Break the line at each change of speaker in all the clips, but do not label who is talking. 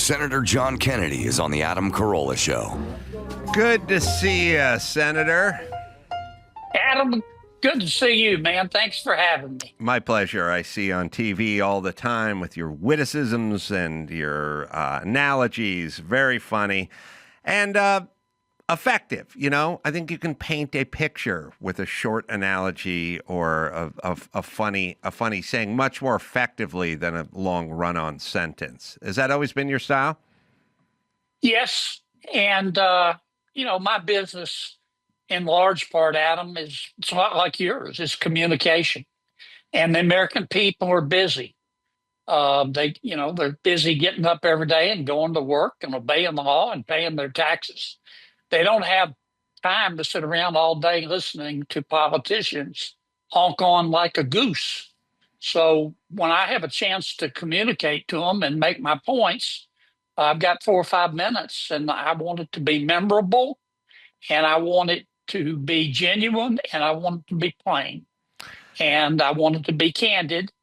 Senator John Kennedy is on the Adam Carolla Show.
Good to see you, Senator.
Adam, good to see you, man. Thanks for having me.
My pleasure. I see you on TV all the time with your witticisms and your analogies. Very funny and effective. You know, I think you can paint a picture with a short analogy or a funny saying much more effectively than a long run-on sentence. Has that always been your style?
Yes. And, my business in large part, Adam, it's a lot like yours. It's communication. And the American people are busy. They're busy getting up every day and going to work and obeying the law and paying their taxes. They don't have time to sit around all day listening to politicians honk on like a goose. So when I have a chance to communicate to them and make my points, I've got 4 or 5 minutes, and I want it to be memorable, and I want it to be genuine, and I want it to be plain, and I want it to be candid.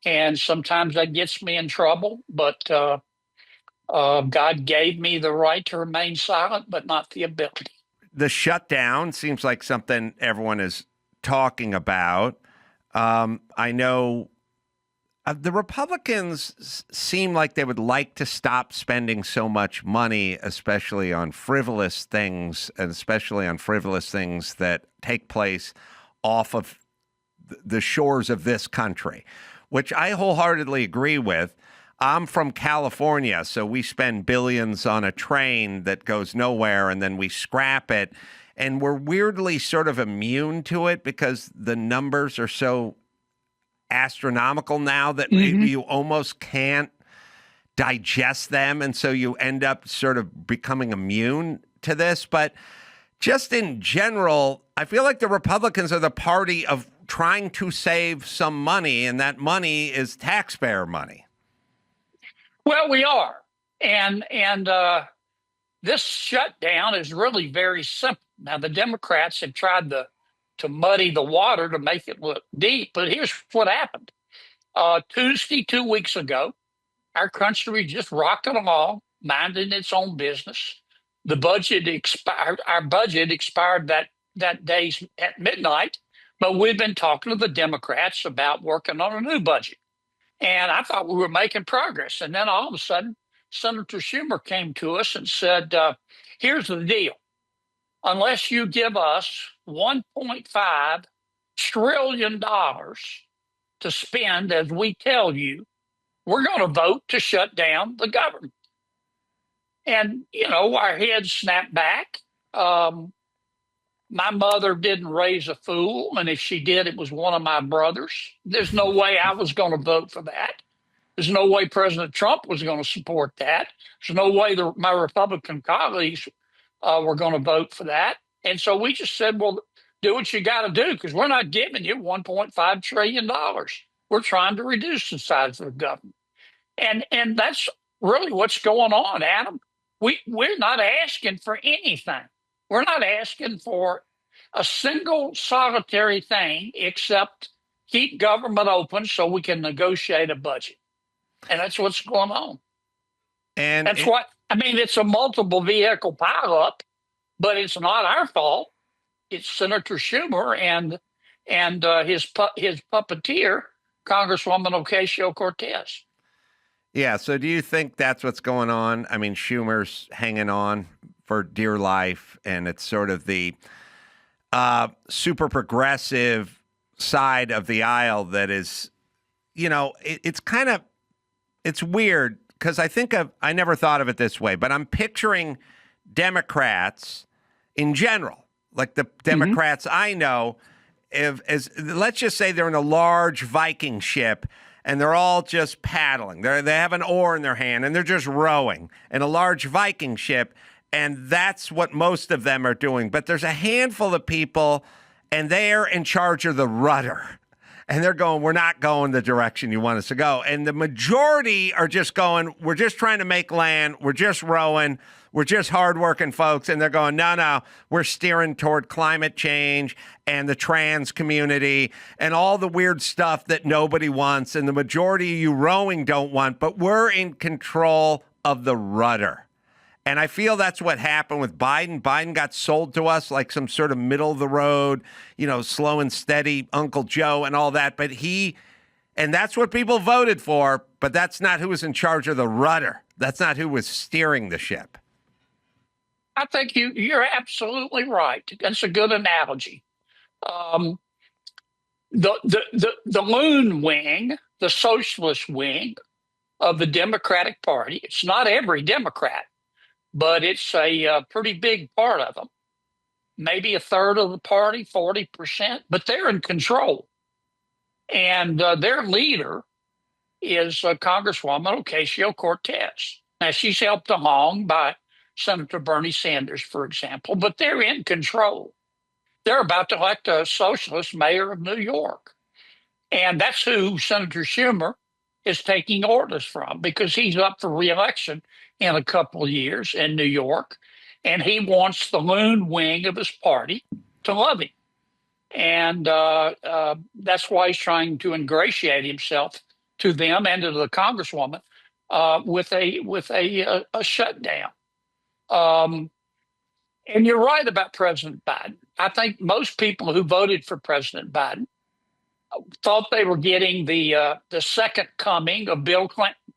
And sometimes that gets me in trouble, but God gave me the right to remain silent, but not the ability.
The shutdown seems like something everyone is talking about. I know the Republicans seem like they would like to stop spending so much money, especially on frivolous things, and especially on frivolous things that take place off of the shores of this country, which I wholeheartedly agree with. I'm from California, so we spend billions on a train that goes nowhere, and then we scrap it. And we're weirdly sort of immune to it because the numbers are so astronomical now that you almost can't digest them. And so you end up sort of becoming immune to this. But just in general, I feel like the Republicans are the party of trying to save some money, and that money is taxpayer money.
Well, we are. And this shutdown is really very simple. Now, the Democrats have tried to muddy the water to make it look deep, but here's what happened. Tuesday, 2 weeks ago, our country just rocking along, minding its own business. The budget expired. Our budget expired that day at midnight, but we've been talking to the Democrats about working on a new budget. And I thought we were making progress. And then all of a sudden, Senator Schumer came to us and said, here's the deal. Unless you give us $1.5 trillion to spend as we tell you, we're going to vote to shut down the government. And, our heads snapped back. My mother didn't raise a fool, and if she did, it was one of my brothers. There's no way I was going to vote for that. There's no way President Trump was going to support that. There's no way my Republican colleagues were going to vote for that. And so we just said, well, do what you got to do, because we're not giving you $1.5 trillion. We're trying to reduce the size of the government. And that's really what's going on, Adam. We're not asking for anything. We're not asking for a single solitary thing except keep government open so we can negotiate a budget. And that's what's going on.
And
it's a multiple vehicle pileup, but it's not our fault. It's Senator Schumer and his puppeteer, Congresswoman Ocasio-Cortez.
Yeah. So do you think that's what's going on? I mean, Schumer's hanging on for dear life, and it's sort of the super progressive side of the aisle that is, it's weird because I never thought of it this way, but I'm picturing Democrats in general, like the Democrats I know, as let's just say they're in a large Viking ship and they're all just paddling. They have an oar in their hand and they're just rowing in a large Viking ship. And that's what most of them are doing. But there's a handful of people, and they're in charge of the rudder. And they're going, we're not going the direction you want us to go. And the majority are just going, we're just trying to make land. We're just rowing. We're just hardworking folks. And they're going, no, we're steering toward climate change and the trans community and all the weird stuff that nobody wants. And the majority of you rowing don't want. But we're in control of the rudder. And I feel that's what happened with Biden. Biden got sold to us like some sort of middle of the road, slow and steady Uncle Joe and all that. And that's what people voted for, but that's not who was in charge of the rudder. That's not who was steering the ship.
I think you're absolutely right. That's a good analogy. The loon wing, the socialist wing of the Democratic Party, it's not every Democrat, but it's a pretty big part of them. Maybe a third of the party, 40%, but they're in control. And their leader is Congresswoman Ocasio-Cortez. Now, she's helped along by Senator Bernie Sanders, for example, but they're in control. They're about to elect a socialist mayor of New York. And that's who Senator Schumer is taking orders from, because he's up for re-election in a couple of years in New York. And he wants the loon wing of his party to love him. And that's why he's trying to ingratiate himself to them and to the Congresswoman with a shutdown. And you're right about President Biden. I think most people who voted for President Biden thought they were getting the second coming of Bill Clinton,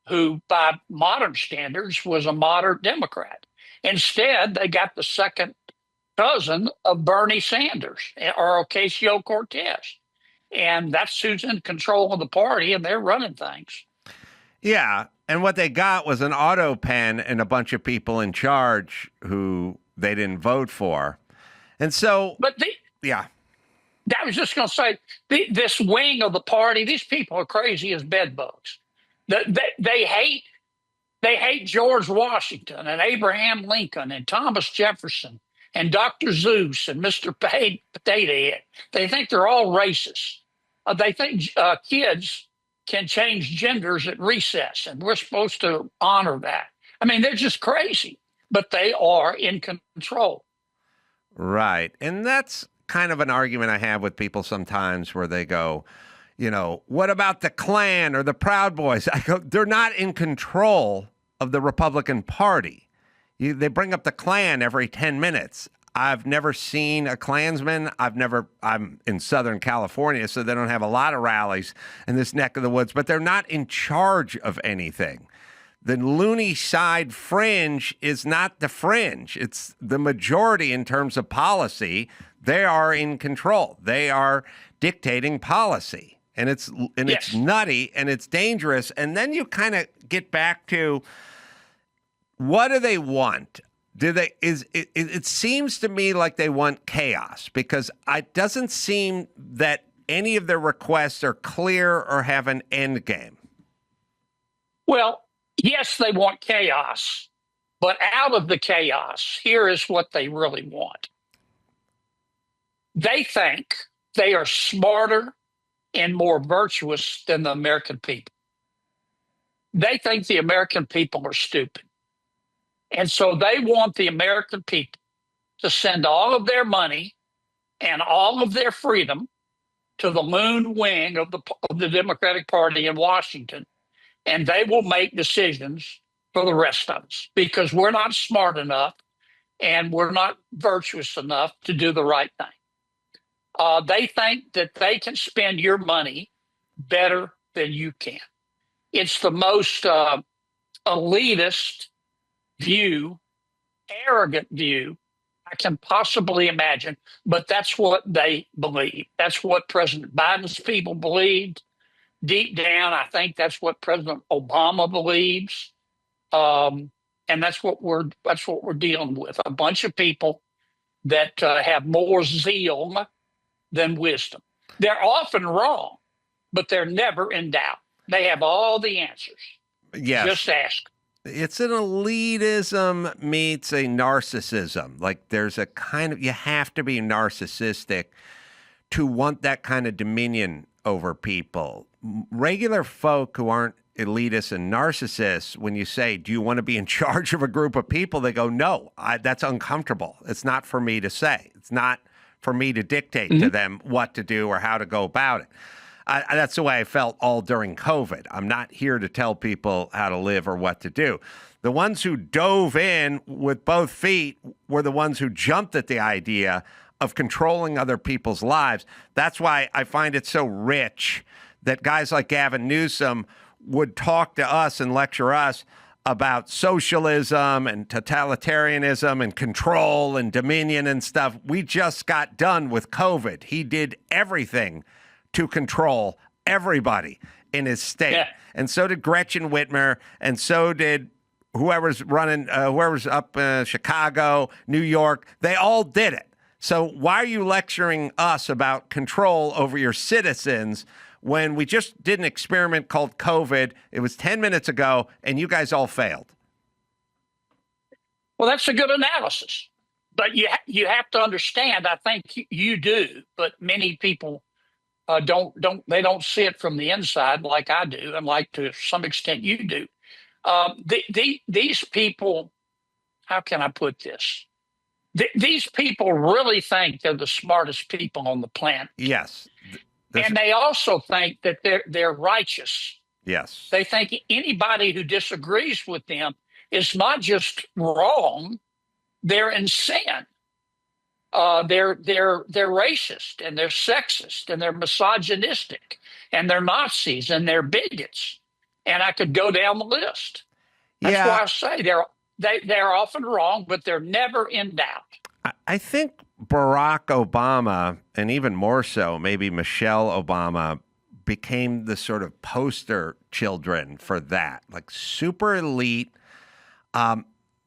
who by modern standards was a moderate Democrat. Instead, they got the second cousin of Bernie Sanders or Ocasio-Cortez. And that's who's in control of the party, and they're running things.
Yeah, and what they got was an auto pen and a bunch of people in charge who they didn't vote for. And so, I
was just going to say, this wing of the party, these people are crazy as bedbugs. They hate George Washington and Abraham Lincoln and Thomas Jefferson and Dr. Zeus and Mr. Potato Head. They think they're all racist. They think kids can change genders at recess, and we're supposed to honor that. I mean, they're just crazy, but they are in control.
Right. And that's kind of an argument I have with people sometimes where they go, what about the Klan or the Proud Boys? I go, they're not in control of the Republican Party. They bring up the Klan every 10 minutes. I've never seen a Klansman. I'm in Southern California, so they don't have a lot of rallies in this neck of the woods, but they're not in charge of anything. The loony side fringe is not the fringe. It's the majority in terms of policy. They are in control. They are dictating policy. And it's nutty and it's dangerous. And then you kind of get back to, what do they want? It seems to me like they want chaos, because it doesn't seem that any of their requests are clear or have an end game.
Well, yes, they want chaos, but out of the chaos, here is what they really want. They think they are smarter and more virtuous than the American people. They think the American people are stupid. And so they want the American people to send all of their money and all of their freedom to the loon wing of the Democratic Party in Washington, and they will make decisions for the rest of us, because we're not smart enough and we're not virtuous enough to do the right thing. They think that they can spend your money better than you can. It's the most elitist view, arrogant view I can possibly imagine, but that's what they believe. That's what President Biden's people believed. Deep down, I think that's what President Obama believes, and that's what we're dealing with. A bunch of people that have more zeal than wisdom. They're often wrong, but they're never in doubt. They have all the answers.
Yes.
Just ask.
It's an elitism meets a narcissism. Like, there's a kind of, you have to be narcissistic to want that kind of dominion over people. Regular folk who aren't elitists and narcissists, when you say, do you want to be in charge of a group of people? They go, no, that's uncomfortable. It's not for me to say. It's not for me to dictate to them what to do or how to go about it. That's the way I felt all during COVID. I'm not here to tell people how to live or what to do. The ones who dove in with both feet were the ones who jumped at the idea of controlling other people's lives. That's why I find it so rich that guys like Gavin Newsom would talk to us and lecture us about socialism and totalitarianism and control and dominion and stuff. We just got done with COVID. He did everything to control everybody in his state.
Yeah.
And so did Gretchen Whitmer, and so did whoever's up in Chicago, New York. They all did it. So why are you lecturing us about control over your citizens when we just did an experiment called COVID? It was 10 minutes ago, and you guys all failed.
Well, that's a good analysis. But you have to understand, I think you do, but many people don't see it from the inside like I do, and like to some extent you do. These people, how can I put this? These people really think they're the smartest people on the planet.
Yes.
And they also think that they're righteous.
Yes.
They think anybody who disagrees with them is not just wrong, they're in sin. They're racist, and they're sexist, and they're misogynistic, and they're Nazis, and they're bigots. And I could go down the list. That's why I say they're often wrong, but they're never in doubt.
I think Barack Obama, and even more so, maybe Michelle Obama, became the sort of poster children for that, like super elite.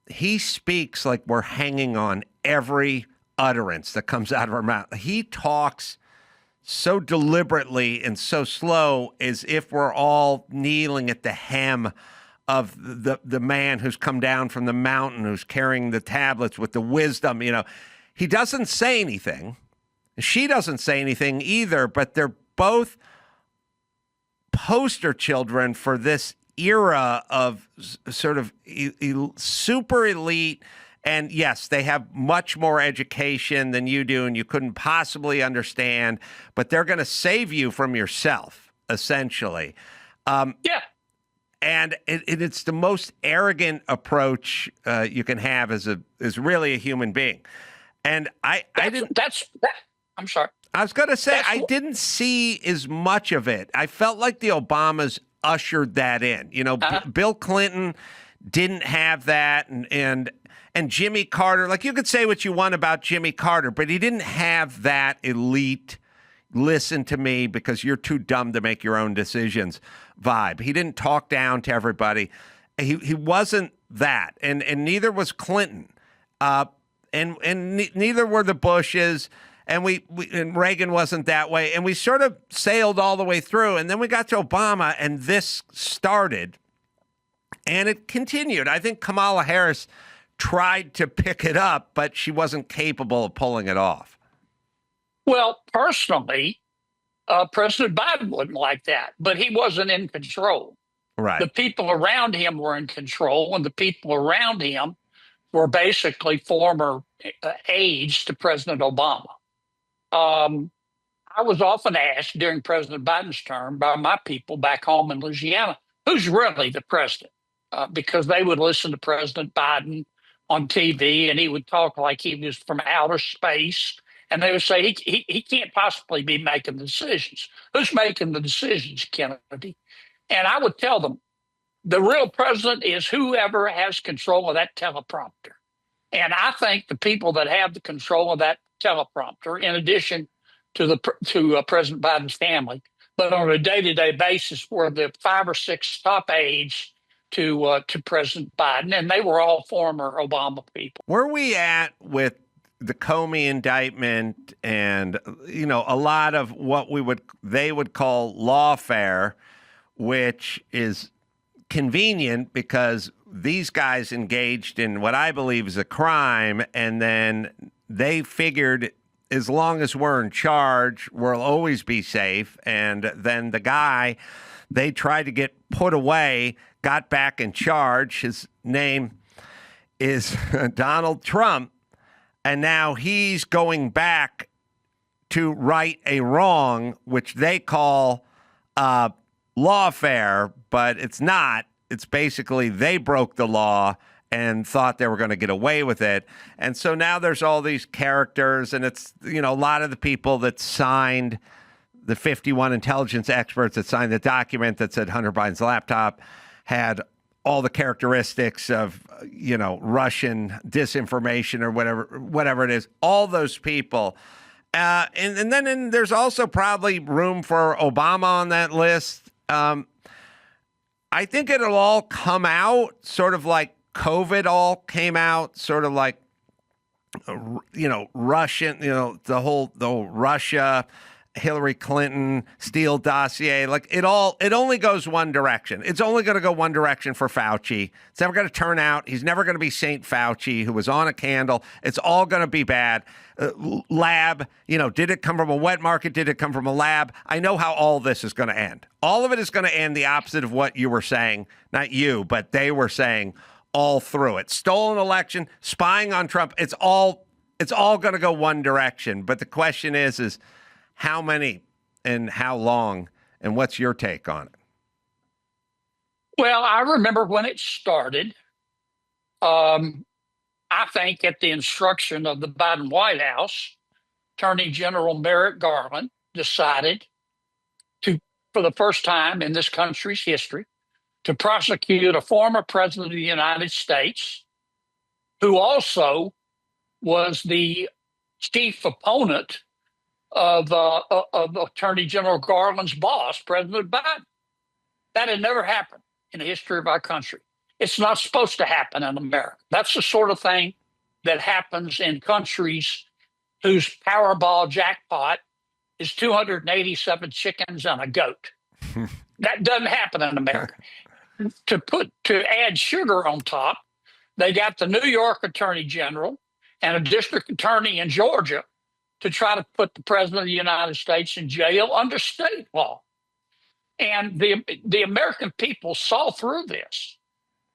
He speaks like we're hanging on every utterance that comes out of our mouth. He talks so deliberately and so slow, as if we're all kneeling at the hem of the man who's come down from the mountain, who's carrying the tablets with the wisdom. You know, he doesn't say anything. She doesn't say anything either, but they're both poster children for this era of sort of super elite. And yes, they have much more education than you do, and you couldn't possibly understand, but they're going to save you from yourself, essentially.
Yeah.
And it's the most arrogant approach you can have as really a human being. And I'm sorry. I was going to say, I didn't see as much of it. I felt like the Obamas ushered that in. You know, Bill Clinton didn't have that, and Jimmy Carter. Like, you could say what you want about Jimmy Carter, but he didn't have that elite, listen to me because you're too dumb to make your own decisions vibe. He didn't talk down to everybody. He wasn't that, and neither was Clinton, and neither were the Bushes. And and Reagan wasn't that way. And we sort of sailed all the way through. And then we got to Obama, and this started. And it continued. I think Kamala Harris tried to pick it up, but she wasn't capable of pulling it off.
Well, personally, President Biden wasn't like that, but he wasn't in control.
Right.
The people around him were in control, and the people around him were basically former aides to President Obama. I was often asked during President Biden's term by my people back home in Louisiana, who's really the president? Because they would listen to President Biden on TV, and he would talk like he was from outer space. And they would say, he can't possibly be making the decisions. Who's making the decisions, Kennedy? And I would tell them, the real president is whoever has control of that teleprompter. And I think the people that have the control of that teleprompter, in addition to President Biden's family, but on a day-to-day basis, were the 5 or 6 top aides to President Biden, and they were all former Obama people.
Where are we at with the Comey indictment and, you know, a lot of what they would call lawfare, which is convenient because these guys engaged in what I believe is a crime, and then they figured as long as we're in charge, we'll always be safe. And then the guy they tried to get put away got back in charge. His name is Donald Trump, and now he's going back to right a wrong, which they call lawfare, but it's not. It's basically they broke the law and thought they were going to get away with it. And so now there's all these characters, and it's, a lot of the people that signed, the 51 intelligence experts that signed the document that said Hunter Biden's laptop had all the characteristics of, Russian disinformation or whatever it is, all those people. And then there's also probably room for Obama on that list. I think it'll all come out sort of like COVID all came out, sort of like, Russian, the whole Russia, Hillary Clinton, Steele dossier, like it only goes one direction. It's only going to go one direction for Fauci. It's never going to turn out. He's never going to be Saint Fauci, who was on a candle. It's all going to be bad. Lab, did it come from a wet market? Did it come from a lab? I know how all this is going to end. All of it is going to end the opposite of what you were saying. Not you, but they were saying all through it. Stolen election, spying on Trump. It's all going to go one direction. But the question is how many and how long, and what's your take on it?
Well, I remember when it started. I think at the instruction of the Biden White House, Attorney General Merrick Garland decided to, for the first time in this country's history, to prosecute a former president of the United States who also was the chief opponent of Attorney General Garland's boss, President Biden. That had never happened in the history of our country. It's not supposed to happen in America. That's the sort of thing that happens in countries whose Powerball jackpot is 287 chickens and a goat. That doesn't happen in America. To add sugar on top, they got the New York Attorney General and a district attorney in Georgia to try to put the President of the United States in jail under state law. And the American people saw through this.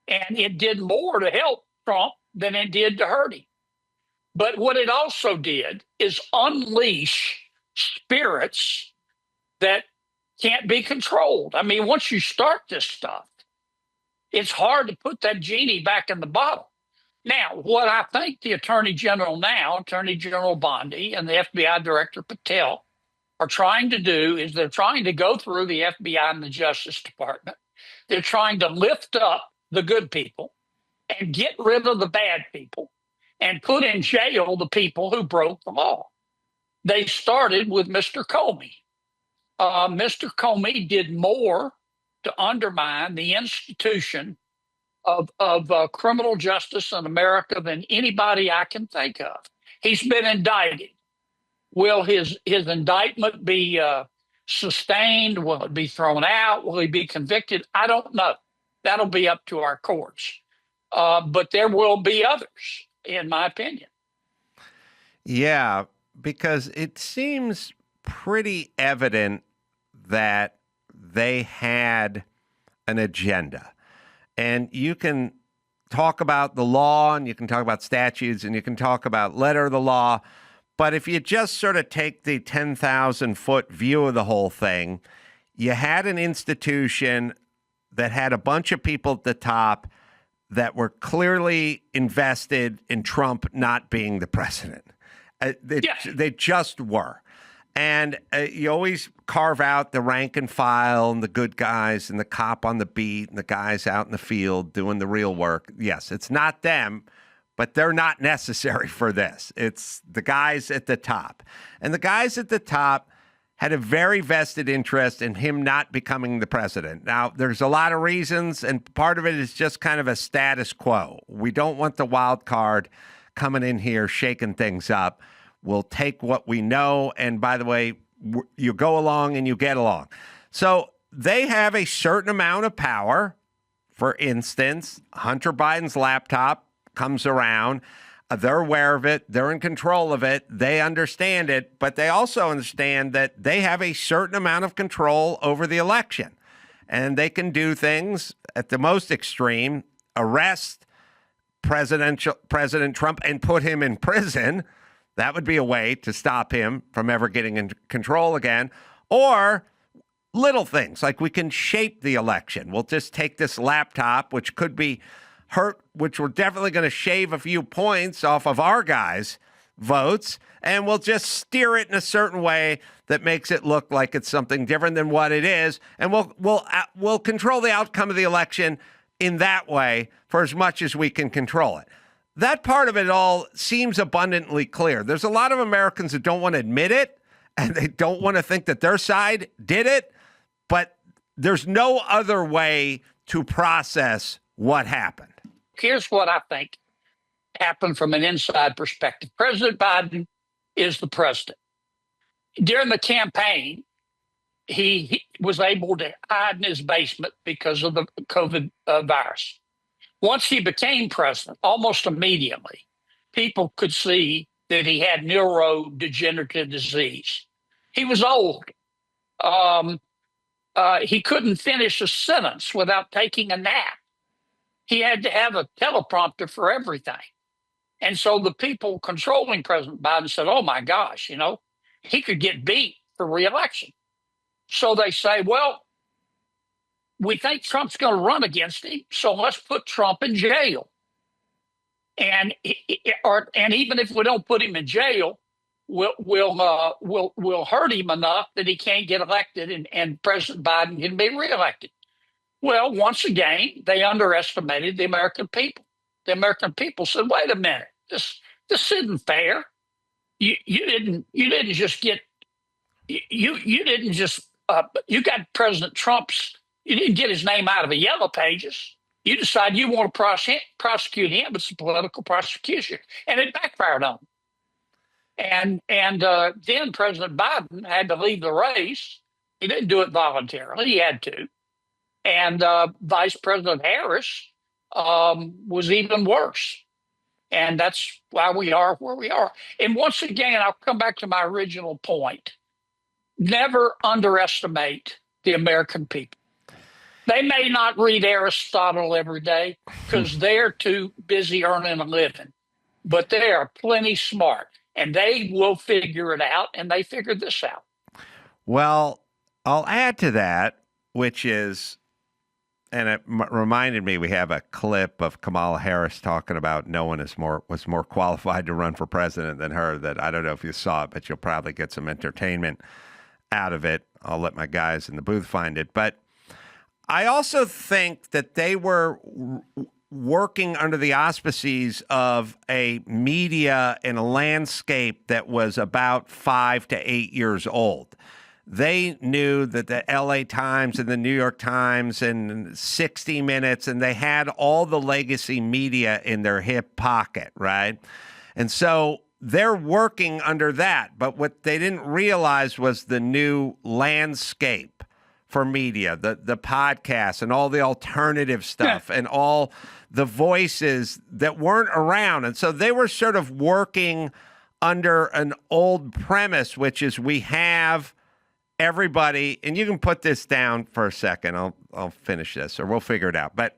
And it did more to help Trump than it did to hurt him. But what it also did is unleash spirits that can't be controlled. I mean, once you start this stuff, it's hard to put that genie back in the bottle. Now, what I think the Attorney General now, Attorney General Bondi and the FBI Director Patel are trying to do is they're trying to go through the FBI and the Justice Department. They're trying to lift up the good people and get rid of the bad people and put in jail the people who broke the law. They started with Mr. Comey. Mr. Comey did more to undermine the institution of criminal justice in America than anybody I can think of. He's been indicted. Will his indictment be sustained? Will it be thrown out? Will he be convicted? I don't know. That'll be up to our courts. But there will be others, in my opinion.
Yeah, because it seems pretty evident that they had an agenda. And you can talk about the law, and you can talk about statutes, and you can talk about letter of the law. But if you just sort of take the 10,000-foot view of the whole thing, you had an institution that had a bunch of people at the top that were clearly invested in Trump not being the president. They just were. And you always carve out the rank and file and the good guys and the cop on the beat and the guys out in the field doing the real work. Yes, it's not them, but they're not necessary for this. It's the guys at the top. And the guys at the top had a very vested interest in him not becoming the president. Now, there's a lot of reasons, and part of it is just kind of a status quo. We don't want the wild card coming in here shaking things up. We'll take what we know, and by the way, you go along and you get along. So they have a certain amount of power. For instance, Hunter Biden's laptop comes around. They're aware of it. They're in control of it. They understand it, but they also understand that they have a certain amount of control over the election, and they can do things at the most extreme, arrest President Trump and put him in prison. That would be a way to stop him from ever getting in control again. Or little things like we can shape the election. We'll just take this laptop, which could be hurt, which we're definitely going to shave a few points off of our guys' votes, and we'll just steer it in a certain way that makes it look like it's something different than what it is, and we'll control the outcome of the election in that way for as much as we can control it. That part of it all seems abundantly clear. There's a lot of Americans that don't want to admit it, and they don't want to think that their side did it, but there's no other way to process what happened.
Here's what I think happened from an inside perspective. President Biden is the president. During the campaign, he was able to hide in his basement because of the COVID virus. Once he became president, almost immediately, people could see that he had neurodegenerative disease. He was old. He couldn't finish a sentence without taking a nap. He had to have a teleprompter for everything. And so the people controlling President Biden said, oh, my gosh, he could get beat for re-election. So they say, well, we think Trump's going to run against him, so let's put Trump in jail. And even if we don't put him in jail, we'll hurt him enough that he can't get elected and President Biden can be reelected. Well, once again, they underestimated the American people. The American people said, "Wait a minute, this isn't fair. You didn't just get you got President Trump's. You didn't get his name out of the yellow pages. You decide you want to prosecute him. It's a political prosecution, and it backfired on him. And then President Biden had to leave the race. He didn't do it voluntarily. He had to. And Vice President Harris was even worse. And that's why we are where we are. And once again, I'll come back to my original point. Never underestimate the American people. They may not read Aristotle every day because they're too busy earning a living, but they are plenty smart, and they will figure it out, and they figured this out.
Well, I'll add to that, which is, and it reminded me, we have a clip of Kamala Harris talking about no one was more qualified to run for president than her. That I don't know if you saw it, but you'll probably get some entertainment out of it. I'll let my guys in the booth find it. But I also think that they were working under the auspices of a media and a landscape that was about 5 to 8 years old. They knew that the LA Times and the New York Times and 60 Minutes, and they had all the legacy media in their hip pocket, right? And so they're working under that. But what they didn't realize was the new landscape for media, the podcasts and all the alternative stuff and all the voices that weren't around. And so they were sort of working under an old premise, which is we have everybody, and you can put this down for a second. I'll finish this, or we'll figure it out. But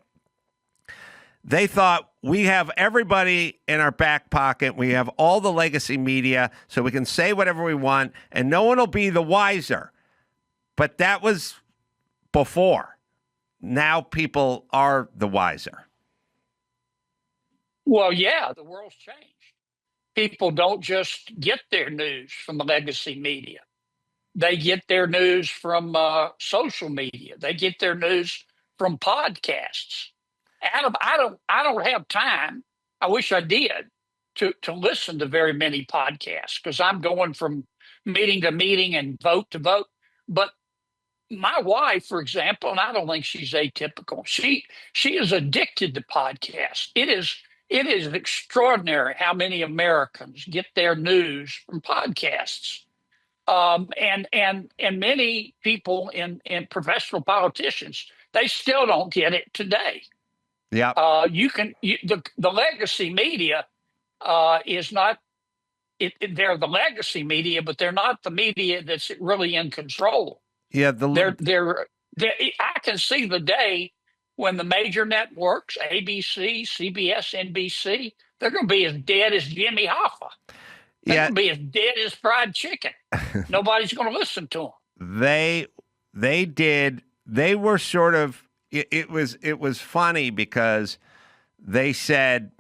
they thought we have everybody in our back pocket. We have all the legacy media, so we can say whatever we want, and no one will be the wiser. But that was before. Now people are the wiser.
Well, yeah, the world's changed. People don't just get their news from the legacy media. They get their news from social media. They get their news from podcasts. Adam, I don't have time. I wish I did to listen to very many podcasts because I'm going from meeting to meeting and vote to vote. But my wife, for example, and I don't think she's atypical. She is addicted to podcasts. It is extraordinary how many Americans get their news from podcasts. And many people in professional politicians, they still don't get it today.
Yeah.
The legacy media is not. They're the legacy media, but they're not the media that's really in control.
Yeah.
I can see the day when the major networks, ABC, CBS, NBC, they're going to be as dead as Jimmy Hoffa. They're going to be as dead as fried chicken. Nobody's going to listen to them.
They were sort of. It was funny because they said.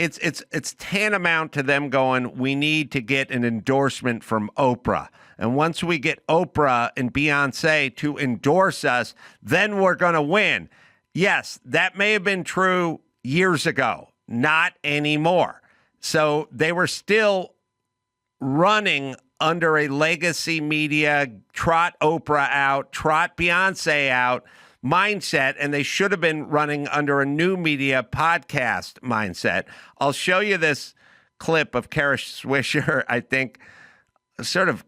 It's tantamount to them going, we need to get an endorsement from Oprah. And once we get Oprah and Beyonce to endorse us, then we're going to win. Yes, that may have been true years ago, not anymore. So they were still running under a legacy media, trot Oprah out, trot Beyonce out mindset, and they should have been running under a new media podcast mindset. I'll show you this clip of Kara Swisher, I think, sort of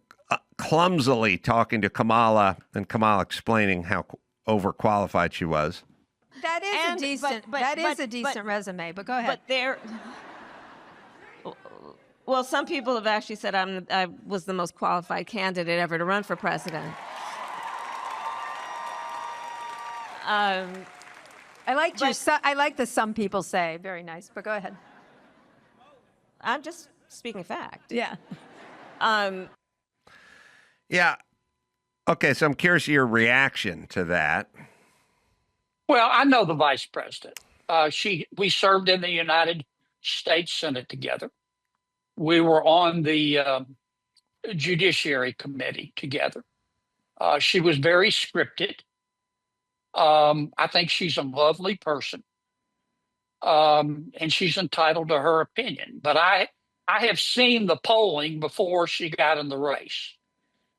clumsily talking to Kamala, and Kamala explaining how overqualified she was.
That is a decent resume, but go ahead.
Well, some people have actually said I was the most qualified candidate ever to run for president.
I like the some people say. Very nice, but go ahead.
I'm just speaking fact.
Yeah.
Yeah. Okay, so I'm curious your reaction to that.
Well, I know the vice president. We served in the United States Senate together. We were on the Judiciary Committee together. She was very scripted. I think she's a lovely person, and she's entitled to her opinion. But I have seen the polling before she got in the race,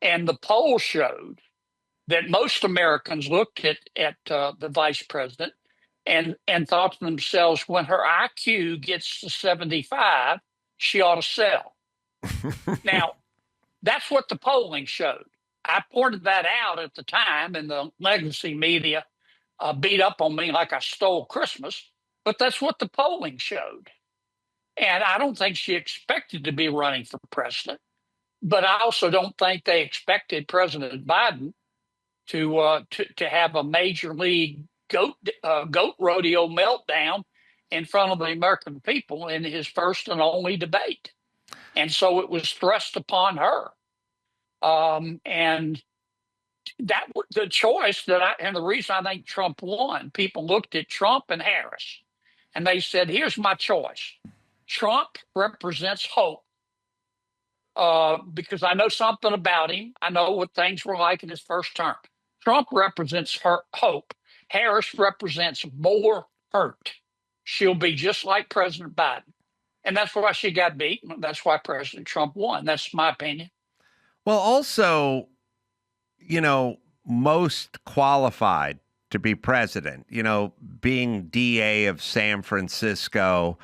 and the poll showed that most Americans looked at the vice president and thought to themselves, when her IQ gets to 75, she ought to sell. Now, that's what the polling showed. I pointed that out at the time, and the legacy media beat up on me like I stole Christmas, but that's what the polling showed. And I don't think she expected to be running for president, but I also don't think they expected President Biden to have a major league goat rodeo meltdown in front of the American people in his first and only debate. And so it was thrust upon her. And that the choice and the reason I think Trump won, people looked at Trump and Harris and they said, here's my choice. Trump represents hope because I know something about him. I know what things were like in his first term. Trump represents hope. Harris represents more hurt. She'll be just like President Biden. And that's why she got beaten. That's why President Trump won. That's my opinion.
Well, also, most qualified to be president, being DA of San Francisco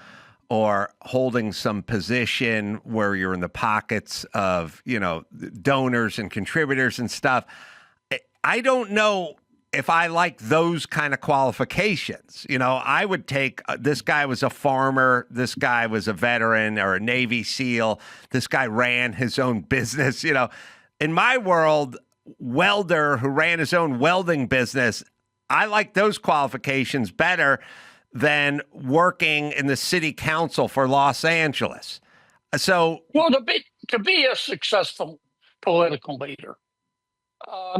or holding some position where you're in the pockets of, donors and contributors and stuff. I don't know if I like those kind of qualifications. I would take this guy was a farmer. This guy was a veteran or a Navy SEAL. This guy ran his own business. In my world, welder who ran his own welding business, I like those qualifications better than working in the city council for Los Angeles. So,
well, to be a successful political leader,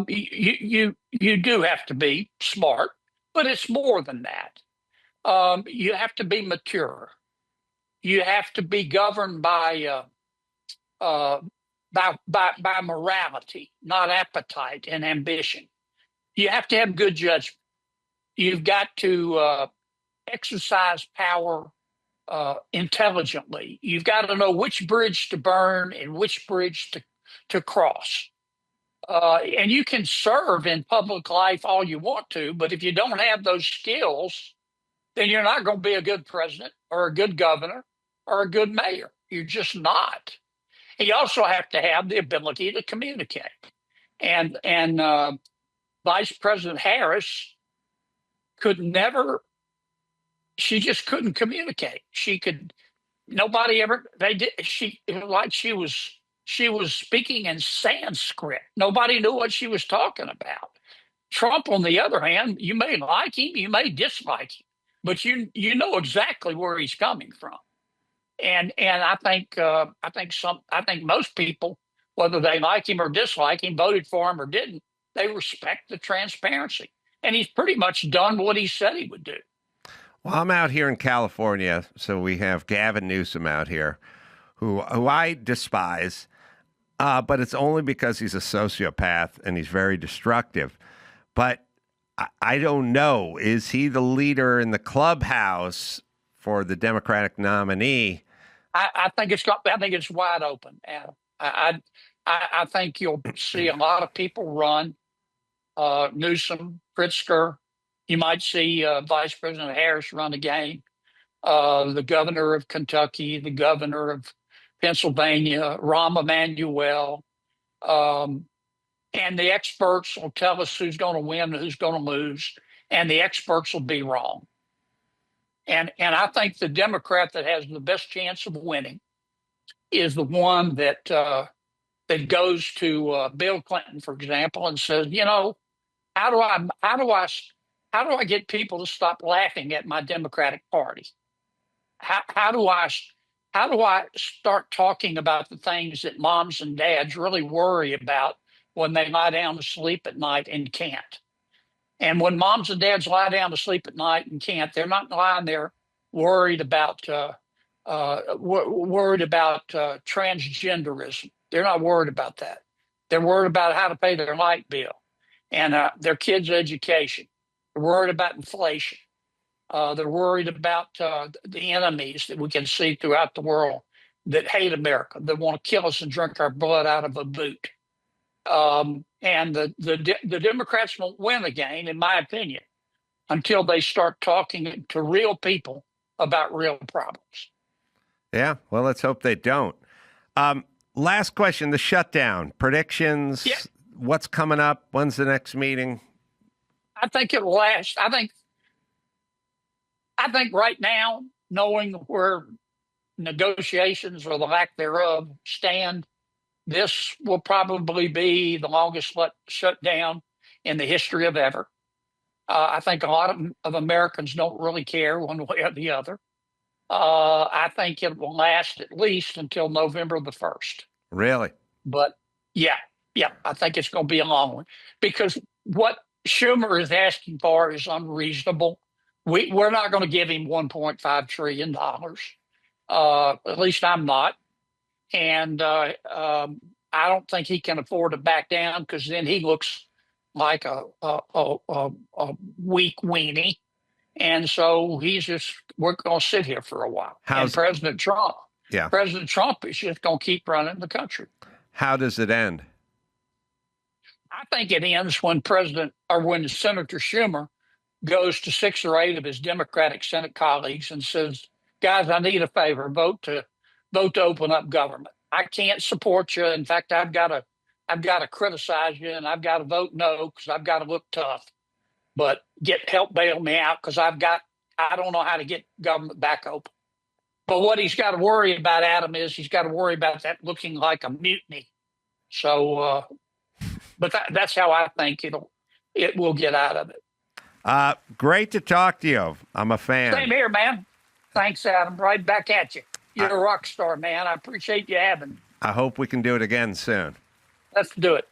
you do have to be smart, but it's more than that. You have to be mature. You have to be governed by morality, not appetite and ambition. You have to have good judgment. You've got to exercise power intelligently. You've got to know which bridge to burn and which bridge to cross. And you can serve in public life all you want to, but if you don't have those skills, then you're not going to be a good president or a good governor or a good mayor. You're just not. And you also have to have the ability to communicate. And Vice President Harris she just couldn't communicate. Nobody ever, it was like she was speaking in Sanskrit. Nobody knew what she was talking about. Trump, on the other hand, you may like him, you may dislike him, but you know exactly where he's coming from. And I think most people whether they like him or dislike him, voted for him or didn't, they respect the transparency. And he's pretty much done what he said he would do.
Well, I'm out here in California, so we have Gavin Newsom out here, who I despise, but it's only because he's a sociopath and he's very destructive. But I don't know. Is he the leader in the clubhouse for the Democratic nominee?
I think it's wide open, Adam. I think you'll see a lot of people run. Newsom, Pritzker. You might see Vice President Harris run again. The governor of Kentucky, the governor of Pennsylvania, Rahm Emanuel. And the experts will tell us who's going to win and who's going to lose. And the experts will be wrong. And I think the Democrat that has the best chance of winning is the one that goes to Bill Clinton, for example, and says, how do I get people to stop laughing at my Democratic Party? How do I start talking about the things that moms and dads really worry about when they lie down to sleep at night and can't? And when moms and dads lie down to sleep at night and can't, they're not lying there worried about transgenderism. They're not worried about that. They're worried about how to pay their light bill and their kids' education. They're worried about inflation. They're worried about the enemies that we can see throughout the world that hate America, that want to kill us and drink our blood out of a boot. And the Democrats won't win again, in my opinion, until they start talking to real people about real problems.
Yeah, well, let's hope they don't. Last question, the shutdown. Predictions,
Yeah.
What's coming up? When's the next meeting?
I think it'll last. I think right now, knowing where negotiations or the lack thereof stand, this will probably be the longest shutdown in the history of ever. I think a lot of Americans don't really care one way or the other. I think it will last at least until November the 1st.
Really?
But yeah, I think it's going to be a long one because what Schumer is asking for is unreasonable. We're not going to give him $1.5 trillion. At least I'm not. And I don't think he can afford to back down because then he looks like a weak weenie. And so we're going to sit here for a while. And President Trump is just going to keep running the country.
How does it end?
I think it ends when when Senator Schumer goes to 6 or 8 of his Democratic Senate colleagues and says, guys, I need a favor, vote to open up government. I can't support you. In fact, I've got to criticize you and I've got to vote no because I've got to look tough. But help bail me out because I don't know how to get government back open. But what he's got to worry about, Adam, is he's got to worry about that looking like a mutiny. So, but that's how I think it will get out of it.
Great to talk to you. I'm a fan.
Same here, man. Thanks, Adam. Right back at you. You're a rock star, man. I appreciate you having me.
I hope we can do it again soon.
Let's do it.